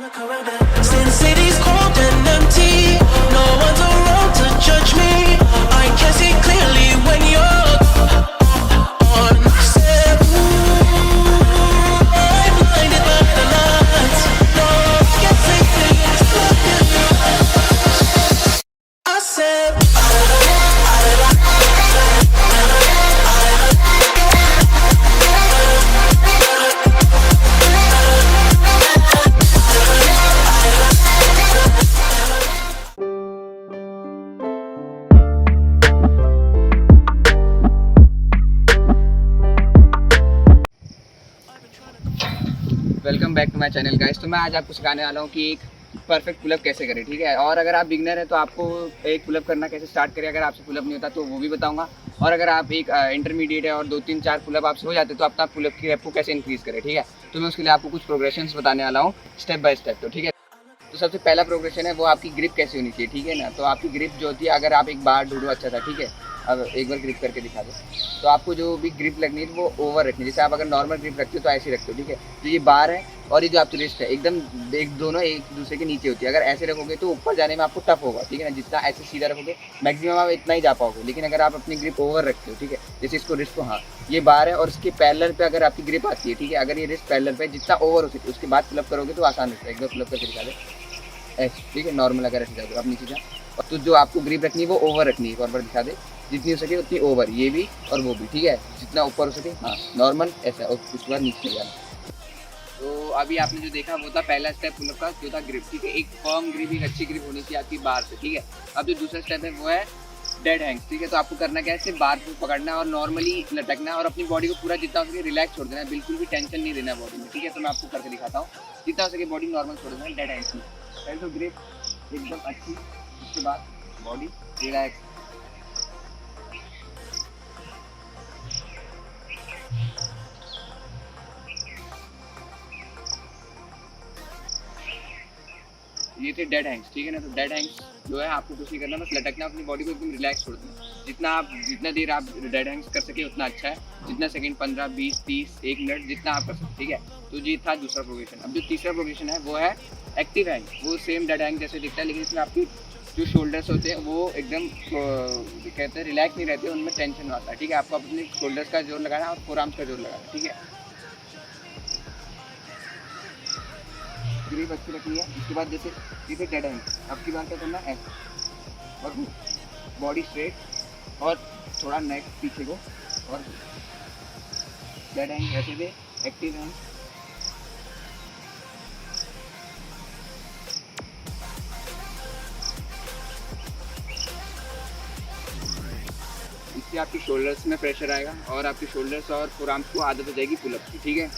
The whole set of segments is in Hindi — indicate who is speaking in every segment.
Speaker 1: Sin City's cold and empty. No one's around to judge me. I can see clearly when you're on set. I'm blinded by the lights. No one can see things like you. I said.
Speaker 2: Welcome back to my channel guys. तो मैं आज आपको सिखाने वाला हूँ कि एक परफेक्ट पुलअप कैसे करें, ठीक है। और अगर आप बिगनर हैं तो आपको एक पुलअप करना कैसे स्टार्ट करें, अगर आपसे पुलअप नहीं होता तो वो भी बताऊंगा। और अगर आप एक इंटरमीडिएट है और 2-3-4 पुलअप आपसे हो जाते तो अपना पुलअप की रेप को कैसे इंक्रीज़ करें, ठीक है। तो मैं उसके लिए आपको कुछ प्रोग्रेशंस बताने वाला हूँ स्टेप बाय स्टेप, तो ठीक है। तो सबसे पहला प्रोग्रेशन है वो आपकी ग्रिप कैसे होनी चाहिए, ठीक है ना। तो आपकी ग्रिप जो होती है, अगर आप एक बार ढूंढो अच्छा था, ठीक है। अब एक बार ग्रिप करके दिखा दो। तो आपको जो भी ग्रिप लगनी है वो ओवर रखनी है। जैसे आप अगर नॉर्मल ग्रिप रखते हो तो ऐसे रखते हो, ठीक है। तो ये बार है और ये जो आपकी रिस्ट है एकदम दोनों एक दूसरे के नीचे होती है। अगर ऐसे रखोगे तो ऊपर जाने में आपको टफ होगा, ठीक है ना। जितना ऐसे सीधा रखोगे मैक्सिमम आप इतना ही जा पाओगे। लेकिन अगर आप अपनी ग्रिप ओवर रखते हो, ठीक है, जैसे इसको रिस्ट को, हाँ ये बार है और इसके पैरेलल पे अगर आपकी ग्रिप आती है, ठीक है। अगर ये रिस्ट पैरेलल पे जितना ओवर हो सके उसके बाद पुलअप करोगे तो आसान होता है। एक बार पुलअप करके दिखा दे ऐसे, ठीक है। नॉर्मल अगर ऐसे जाओगे आप नीचे जा, और तो जो आपको ग्रिप रखनी है वो ओवर रखनी है। एक और बार दिखा दे, जितनी हो सके उतनी ओवर, ये भी और वो भी, ठीक है। जितना ऊपर हो सके, हाँ नॉर्मल ऐसा, और उसके बाद नीचे जाना। तो अभी आपने जो देखा वो था पहला स्टेप पुलअप का, जो था ग्रिप, ठीक है। एक फर्म ग्रिप, एक अच्छी ग्रिप होनी चाहिए आपकी बार से, ठीक है। अब जो दूसरा स्टेप है वो है डेड हैंग्स, ठीक है। तो आपको करना क्या है, सिर्फ बार को पकड़ना है और नॉर्मली लटकना है और अपनी बॉडी को पूरा जितना हो सके रिलैक्स छोड़ देना है। बिल्कुल भी टेंशन नहीं देना है बॉडी में, ठीक है। तो मैं आपको करके दिखाता हूँ। जितना हो सके बॉडी नॉर्मल छोड़ देना है डेड हैंग्स में। पहले तो ग्रिप एकदम अच्छी, उसके बाद बॉडी रिलैक्स। ये थे डेड हैंग्स, ठीक है ना। तो डेड हैंग्स जो है आपको कुछ नहीं करना, बस लटकना, अपनी बॉडी को एकदम रिलैक्स छोड़ देना। जितना देर आप डेड हैंग्स कर सके उतना अच्छा है। जितना सेकंड, 15, 20, 30, 1 मिनट जितना आप कर सकते, ठीक है। तो ये था दूसरा प्रोग्रेशन। अब जो तीसरा प्रोग्रेशन है वो है एक्टिव हैंग। वो सेम डेड हैंग जैसे दिखता है, लेकिन इसमें आपकी जो शोल्डर्स होते हैं वो एकदम कहते हैं रिलैक्स नहीं रहते, उनमें टेंशन आता है, ठीक है। आपको अपने शोल्डर्स का जोर लगाना और फोर आर्म्स का जोर लगाना, ठीक है। ग्रिप अच्छी रखनी है। उसके बाद जैसे ये डेड हैंग, अब की बार क्या करना है, ऐसे और बॉडी स्ट्रेट और थोड़ा नेक पीछे को, और डेड हैंग ऐसे दे, एक्टिव हैंग। इससे आपकी शोल्डर्स में प्रेशर आएगा और आपके शोल्डर्स और फोर आर्म्स को आदत हो जाएगी पुलअप की, ठीक है।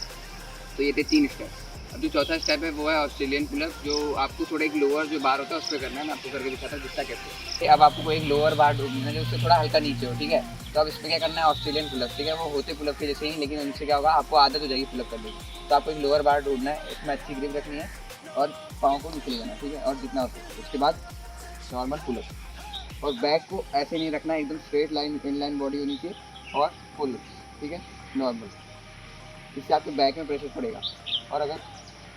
Speaker 2: तो ये थे 3 स्टेप। अब जो चौथा स्टेप है वो है ऑस्ट्रेलियन पुलअप, जो आपको थोड़ा एक लोअर जो बार होता है उस पर करना है। मैं आपको करके दिखाता हूँ जितना कैसे। अब आपको एक लोअर बार ढूंढना है जो उससे थोड़ा हल्का नीचे हो, ठीक है। तो अब इस पर क्या करना है, ऑस्ट्रेलियन पुलअप, ठीक है। वो होते पुलअप के जैसे ही, लेकिन उनसे क्या होगा, आपको आदत हो जाएगी पुलअप करने की। तो आपको एक लोअर बार ढूंढना है, इसमें अच्छी ग्रिप रखनी है और पाँव को नीचे लेना, ठीक है। और जितना हो सके उसके बाद नॉर्मल पुलअप, और बैक को ऐसे नहीं रखना, एकदम straight line, in line body होनी चाहिए और फुल, ठीक है, नॉर्मल। इससे आपके बैक में प्रेशर पड़ेगा। और अगर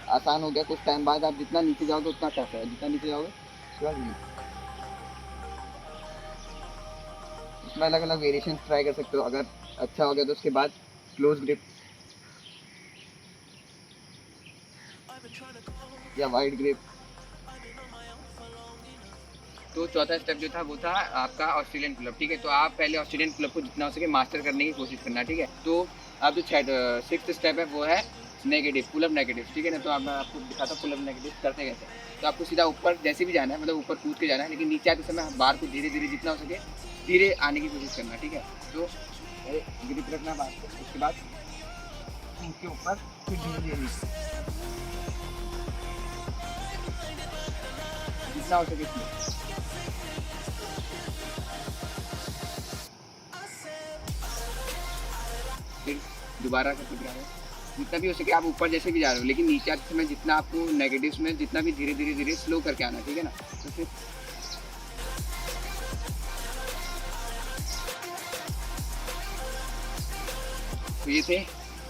Speaker 2: आसान हो गया, कुछ टाइम बाद आप जितना नीचे जाओगे उतना टफ है, जितना नीचे जाओगे उसके बाद इसमें अलग अलग वेरिएशन ट्राई कर सकते हो। अगर अच्छा हो गया तो उसके बाद क्लोज ग्रिप या वाइड ग्रिप। तो चौथा स्टेप जो था वो था आपका ऑस्ट्रेलियन पुलअप, ठीक है। तो आप पहले ऑस्ट्रेलियन पुलअप को जितना हो सके मास्टर करने की कोशिश करना, ठीक है। तो अब जो 6th स्टेप है वो है नेगेटिव पुलअप नेगेटिव, ठीक है ना। तो अब मैं आपको दिखाता हूँ पुलअप नेगेटिव करते कैसे। तो आपको सीधा ऊपर जैसे भी जाना है, मतलब ऊपर कूद के जाना है, लेकिन नीचे आते समय बार को धीरे धीरे जितना हो सके धीरे आने की कोशिश करना, ठीक है। तो ग्रिप रखना बार को, उसके बाद उसके ऊपर फिर धीरे धीरे जितना हो सके इसमें। फिर दोबारा करके गिराओ, जितना भी हो सके आप ऊपर जैसे भी जा रहे हो, लेकिन नीचे आते समय जितना आपको नेगेटिव्स में जितना भी धीरे धीरे धीरे स्लो करके आना, ठीक है ना। तो फिर तो ये थे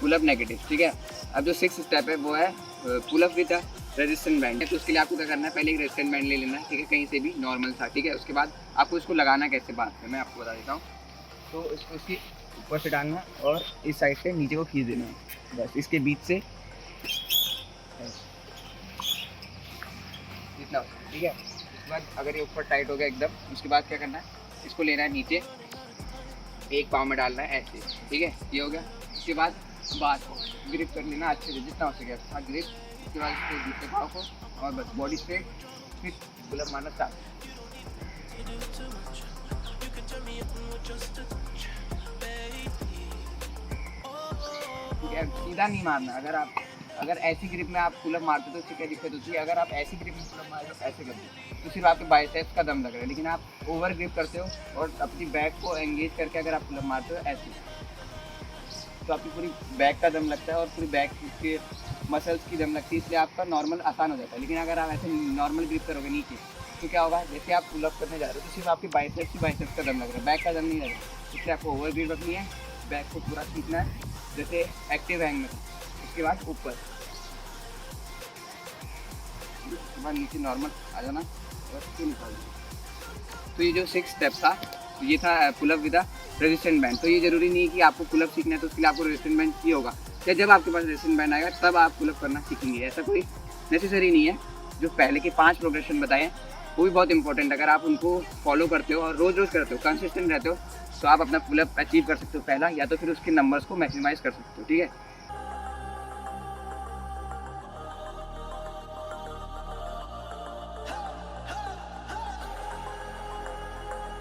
Speaker 2: पुलअप नेगेटिव, ठीक है। अब जो 6th स्टेप है वो है पुलअप विद रेजिस्टेंट बैंड है। तो उसके लिए आपको क्या करना है, पहले एक रेजिस्टेंट बैंड ले लेना है, ठीक है, कहीं से भी नॉर्मल था, ठीक है। उसके बाद आपको इसको लगाना कैसे बात है मैं आपको बता देता हूँ। तो इसको इसके ऊपर से डालना और इस साइड से नीचे को खींच देना है, बस इसके बीच से इतना, ठीक है। उसके बाद अगर ये ऊपर टाइट हो गया एकदम, उसके बाद क्या करना है, इसको लेना है नीचे, एक पाँव में डालना है ऐसे, ठीक है, ये हो गया। उसके बाद बात को ग्रिप कर लेना अच्छे से, जितना हो सके अच्छा ग्रिप। उसके बाद इसको दूसरे पाँव को और बस बॉडी स्ट्रेट, फिर पुलअप मारना स्टार्ट। ठीक है, सीधा नहीं मारना। अगर ऐसी ग्रिप में आप पुलअप मारते तो उससे क्या दिक्कत होती है, अगर आप ऐसी ग्रिप में पुलअप मार ऐसे करते तो सिर्फ आपके बाइसेप्स का दम लग रहा है, लेकिन आप ओवर ग्रिप करते हो और अपनी बैक को एंगेज करके अगर आप पुलअप मारते हो ऐसे, तो आपकी पूरी बैक का दम लगता है और पूरी बैक के मसल्स की दम लगती है, इसलिए आपका नॉर्मल आसान हो जाता है। लेकिन अगर आप ऐसे नॉर्मल ग्रिप करोगे नीचे तो क्या होगा, जैसे आप पुलअप करने जा रहे हो तो सिर्फ आपके बाइसेप्स का दम लग रहा है, बैक का दम नहीं लग रहा है। इसलिए आपको ओवर ग्रिप रखनी है, बैक को पूरा खींचना है जैसे एक्टिव हैंग में। उसके बाद ऊपर, उसके बाद नीचे नॉर्मल आ जाना और फिर निकाल देना। तो ये जो 6 स्टेप था, ये था पुलअप विद रेजिस्टेंट बैंड। तो ये जरूरी नहीं है कि आपको पुलअप सीखना है तो उसके लिए आपको रेजिस्टेंट बैंड चाहिए होगा, या जब आपके पास रेजिस्टेंट बैंड आएगा तब आप पुलअप करना सीखेंगे, ऐसा कोई नेसेसरी नहीं है। जो पहले के 5 प्रोग्रेशन बताए हैं वो भी बहुत इंपॉर्टेंट, अगर आप उनको फॉलो करते हो और रोज़ करते हो, कंसिस्टेंट रहते हो, तो आप अपना पुलअप अचीव कर सकते हो पहला, या तो फिर उसके नंबर्स को मैक्सिमाइज़ कर सकते हो, ठीक है।